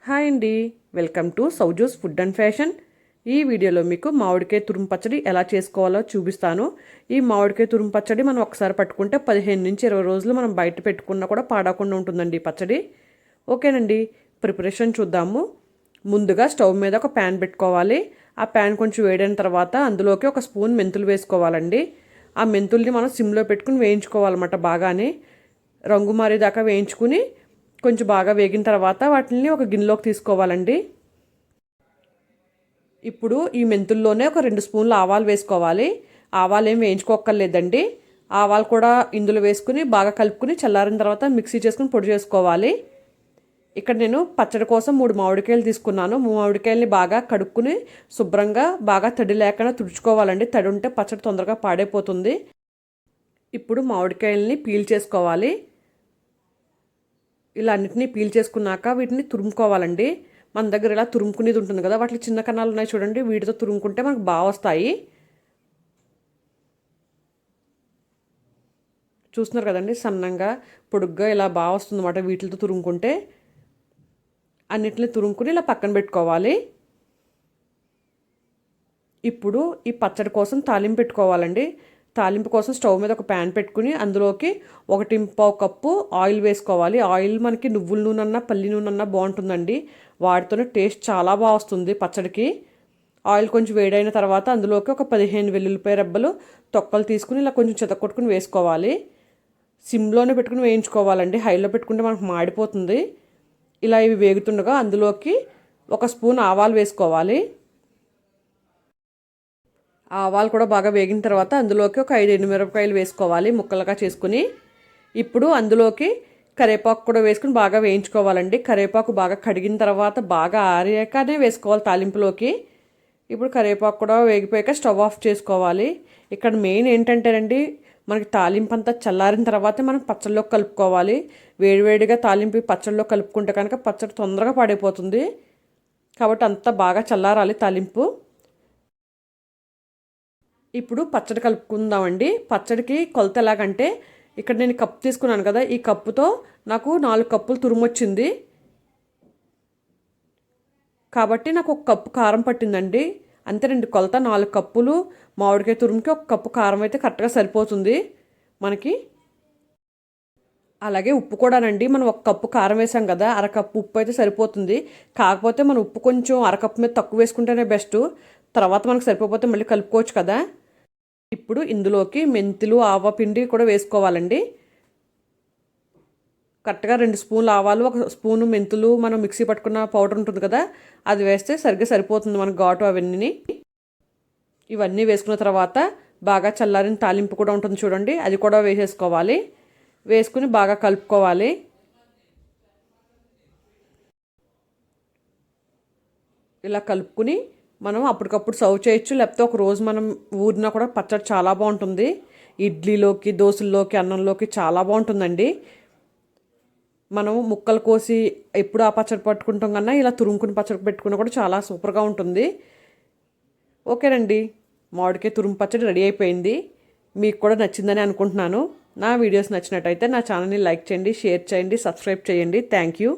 Hi అండి, welcome to సౌజూస్ food and fashion. ఈ వీడియోలో మీకు మామిడికాయ తురుము పచ్చడి ఎలా చేసుకోవాలో చూపిస్తాను. ఈ మామిడికాయ తురుము పచ్చడి మనం ఒకసారి పట్టుకుంటే 15 నుంచి 20 రోజులు మనం బయట పెట్టుకున్నా కూడా పాడకుండా ఉంటుందండి ఈ పచ్చడి. ఓకేనండి, ప్రిపరేషన్ చూద్దాము. ముందుగా స్టవ్ మీద ఒక ప్యాన్ పెట్టుకోవాలి. ఆ ప్యాన్ కొంచెం వేడైన తర్వాత అందులోకి ఒక స్పూన్ మెంతులు వేసుకోవాలండి. ఆ మెంతుల్ని మనం సిమ్లో పెట్టుకుని వేయించుకోవాలన్నమాట. బాగానే రంగు మారేదాకా వేయించుకుని కొంచెం బాగా వేగిన తర్వాత వాటిని ఒక గిన్నెలోకి తీసుకోవాలండి. ఇప్పుడు ఈ మెంతుల్లోనే ఒక 2 స్పూన్లు ఆవాలు వేసుకోవాలి. ఆవాలు ఏం వేయించుకోక్కర్లేదండి. ఆవాలు కూడా ఇందులో వేసుకుని బాగా కలుపుకుని చల్లారిన తర్వాత మిక్సీ చేసుకుని పొడి చేసుకోవాలి. ఇక్కడ నేను పచ్చడి కోసం 3 మామిడికాయలు తీసుకున్నాను. మామిడికాయలని బాగా కడుక్కుని శుభ్రంగా బాగా తడి లేకుండా తుడుచుకోవాలండి. తడి ఉంటే పచ్చడి తొందరగా పాడైపోతుంది. ఇప్పుడు మామిడికాయలని పీల్ చేసుకోవాలి. ఇలా అన్నిటినీ పీల్ చేసుకున్నాక వీటిని తురుముకోవాలండి. మన దగ్గర ఇలా తురుముకునేది ఉంటుంది కదా, వాటికి చిన్న కణాలు ఉన్నాయి చూడండి, వీటితో తురుముకుంటే మనకు బాగా వస్తాయి. చూస్తున్నారు కదండి, సన్నంగా పొడుగ్గా ఇలా బాగా వస్తుంది అన్నమాట వీటితో తురుముకుంటే. అన్నిటిని తురుముకుని ఇలా పక్కన పెట్టుకోవాలి. ఇప్పుడు ఈ పచ్చడి కోసం తాలింపు పెట్టుకోవాలండి. తాలింపు కోసం స్టవ్ మీద ఒక ప్యాన్ పెట్టుకుని అందులోకి 1.5 కప్పు ఆయిల్ వేసుకోవాలి. ఆయిల్ మనకి నువ్వుల నూనె అన్నా పల్లి నూనె అన్నా బాగుంటుందండి. వాటితోనే టేస్ట్ చాలా బాగా వస్తుంది పచ్చడికి. ఆయిల్ కొంచెం వేడైన తర్వాత అందులోకి ఒక 15 వెల్లుల్లిపాయ రెబ్బలు తొక్కలు తీసుకుని ఇలా కొంచెం చెతకొట్టుకుని వేసుకోవాలి. సిమ్లోనే పెట్టుకుని వేయించుకోవాలండి, హైలో పెట్టుకుంటే మనకు మాడిపోతుంది. ఇలా ఇవి వేగుతుండగా అందులోకి ఒక స్పూన్ ఆవాలు వేసుకోవాలి. ఆవాలు కూడా బాగా వేగిన తర్వాత అందులోకి ఒక 5 ఎండుమిరపకాయలు వేసుకోవాలి ముక్కలుగా చేసుకుని. ఇప్పుడు అందులోకి కరివేపాకు కూడా వేసుకుని బాగా వేయించుకోవాలండి. కరివేపాకు బాగా కడిగిన తర్వాత బాగా ఆరాకనే వేసుకోవాలి తాలింపులోకి. ఇప్పుడు కరివేపాకు కూడా వేగిపోయాక స్టవ్ ఆఫ్ చేసుకోవాలి. ఇక్కడ మెయిన్ ఏంటంటేనండి, మనకి తాలింపు అంతా చల్లారిన తర్వాతే మనం పచ్చళ్ళలోకి కలుపుకోవాలి. వేడివేడిగా తాలింపు పచ్చళ్ళలో కలుపుకుంటే కనుక పచ్చడి తొందరగా పాడైపోతుంది. కాబట్టి అంతా బాగా చల్లారాలి తాలింపు. ఇప్పుడు పచ్చడి కలుపుకుందామండి. పచ్చడికి కొలత ఎలాగంటే, ఇక్కడ నేను కప్పు తీసుకున్నాను కదా, ఈ కప్పుతో నాకు 4 కప్పులు తురుము వచ్చింది. కాబట్టి నాకు 1 కప్పు కారం పట్టిందండి. అంతేనండి కొలత. 4 కప్పులు మామిడికాయ తురుముకి 1 కప్పు కారం అయితే కరెక్ట్గా సరిపోతుంది మనకి. అలాగే ఉప్పు కూడానండి, మనం 1 కప్పు కారం వేసాం కదా, అరకప్పు ఉప్పు అయితే సరిపోతుంది. కాకపోతే మనం ఉప్పు కొంచెం అరకప్పు మీద తక్కువ వేసుకుంటేనే బెస్ట్. తర్వాత మనకు సరిపోతే మళ్ళీ కలుపుకోవచ్చు కదా. ఇప్పుడు ఇందులోకి మెంతులు ఆవపిండి కూడా వేసుకోవాలండి. కరెక్ట్గా 2 స్పూన్లు ఆవాలు, 1 స్పూను మెంతులు, మనం మిక్సీ పట్టుకున్న పౌడర్ ఉంటుంది కదా, అది వేస్తే సరిగ్గా సరిపోతుంది మనకు ఘాటు అవన్నీ. ఇవన్నీ వేసుకున్న తర్వాత బాగా చల్లారిన తాలింపు కూడా ఉంటుంది చూడండి, అది కూడా వేసేసుకోవాలి. వేసుకుని బాగా కలుపుకోవాలి. ఇలా కలుపుకుని మనం అప్పటికప్పుడు సర్వ్ చేయొచ్చు. లేకపోతే ఒక రోజు మనం ఊరినా కూడా పచ్చడి చాలా బాగుంటుంది. ఇడ్లీలోకి, దోశల్లోకి, అన్నంలోకి చాలా బాగుంటుందండి. మనం ముక్కలు కోసి ఎప్పుడు ఆ పచ్చడి పట్టుకుంటాం కన్నా ఇలా తురుముకుని పచ్చడి పెట్టుకున్నా కూడా చాలా సూపర్గా ఉంటుంది. ఓకేనండి, మామిడికాయ తురుము పచ్చడి రెడీ అయిపోయింది. మీకు కూడా నచ్చిందని అనుకుంటున్నాను. నా వీడియోస్ నచ్చినట్టయితే నా ఛానల్ని లైక్ చేయండి, షేర్ చేయండి, సబ్స్క్రైబ్ చేయండి. Thank you.